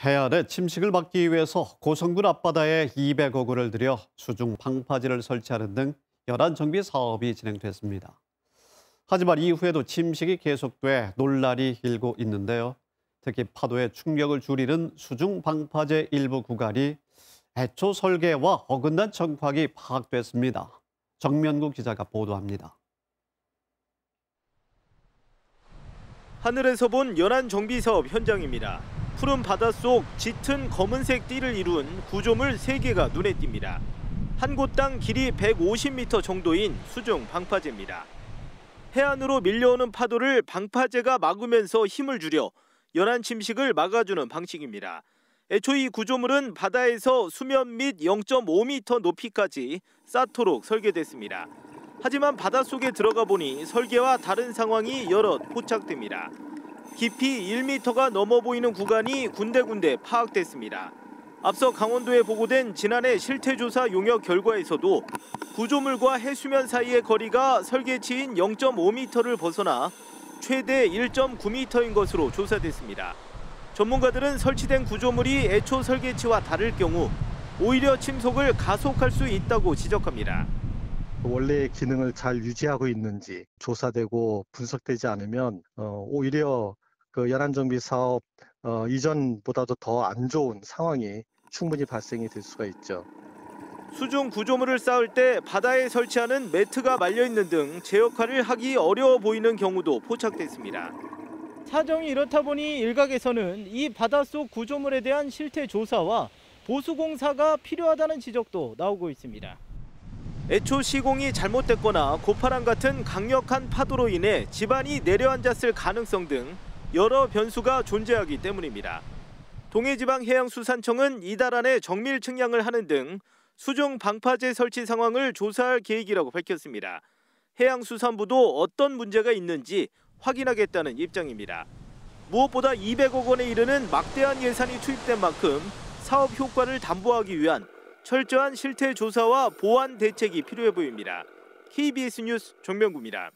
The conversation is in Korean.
해안에 침식을 막기 위해서 고성군 앞바다에 200억 원을 들여 수중 방파제를 설치하는 등 연안 정비 사업이 진행됐습니다. 하지만 이후에도 침식이 계속돼 논란이 일고 있는데요. 특히 파도의 충격을 줄이는 수중 방파제 일부 구간이 애초 설계와 어긋난 정확이 파악됐습니다. 정면구 기자가 보도합니다. 하늘에서 본 연안 정비 사업 현장입니다. 푸른 바닷속 짙은 검은색 띠를 이룬 구조물 3개가 눈에 띕니다. 한 곳당 길이 150m 정도인 수중 방파제입니다. 해안으로 밀려오는 파도를 방파제가 막으면서 힘을 줄여 연안 침식을 막아주는 방식입니다. 애초 이 구조물은 바다에서 수면 및 0.5m 높이까지 쌓도록 설계됐습니다. 하지만 바닷속에 들어가 보니 설계와 다른 상황이 여럿 포착됩니다. 깊이 1m가 넘어 보이는 구간이 군데군데 파악됐습니다. 앞서 강원도에 보고된 지난해 실태조사 용역 결과에서도 구조물과 해수면 사이의 거리가 설계치인 0.5m를 벗어나 최대 1.9m인 것으로 조사됐습니다. 전문가들은 설치된 구조물이 애초 설계치와 다를 경우 오히려 침속을 가속할 수 있다고 지적합니다. 원래의 기능을 잘 유지하고 있는지 조사되고 분석되지 않으면 오히려 그 연안정비 사업 이전보다도 더 안 좋은 상황이 충분히 발생이 될 수가 있죠. 수중 구조물을 쌓을 때 바다에 설치하는 매트가 말려있는 등 제 역할을 하기 어려워 보이는 경우도 포착됐습니다. 사정이 이렇다 보니 일각에서는 이 바닷속 구조물에 대한 실태 조사와 보수 공사가 필요하다는 지적도 나오고 있습니다. 애초 시공이 잘못됐거나 고파랑 같은 강력한 파도로 인해 지반이 내려앉았을 가능성 등 여러 변수가 존재하기 때문입니다. 동해지방해양수산청은 이달 안에 정밀 측량을 하는 등 수중 방파제 설치 상황을 조사할 계획이라고 밝혔습니다. 해양수산부도 어떤 문제가 있는지 확인하겠다는 입장입니다. 무엇보다 200억 원에 이르는 막대한 예산이 투입된 만큼 사업 효과를 담보하기 위한 철저한 실태 조사와 보완 대책이 필요해 보입니다. KBS 뉴스 정면구입니다.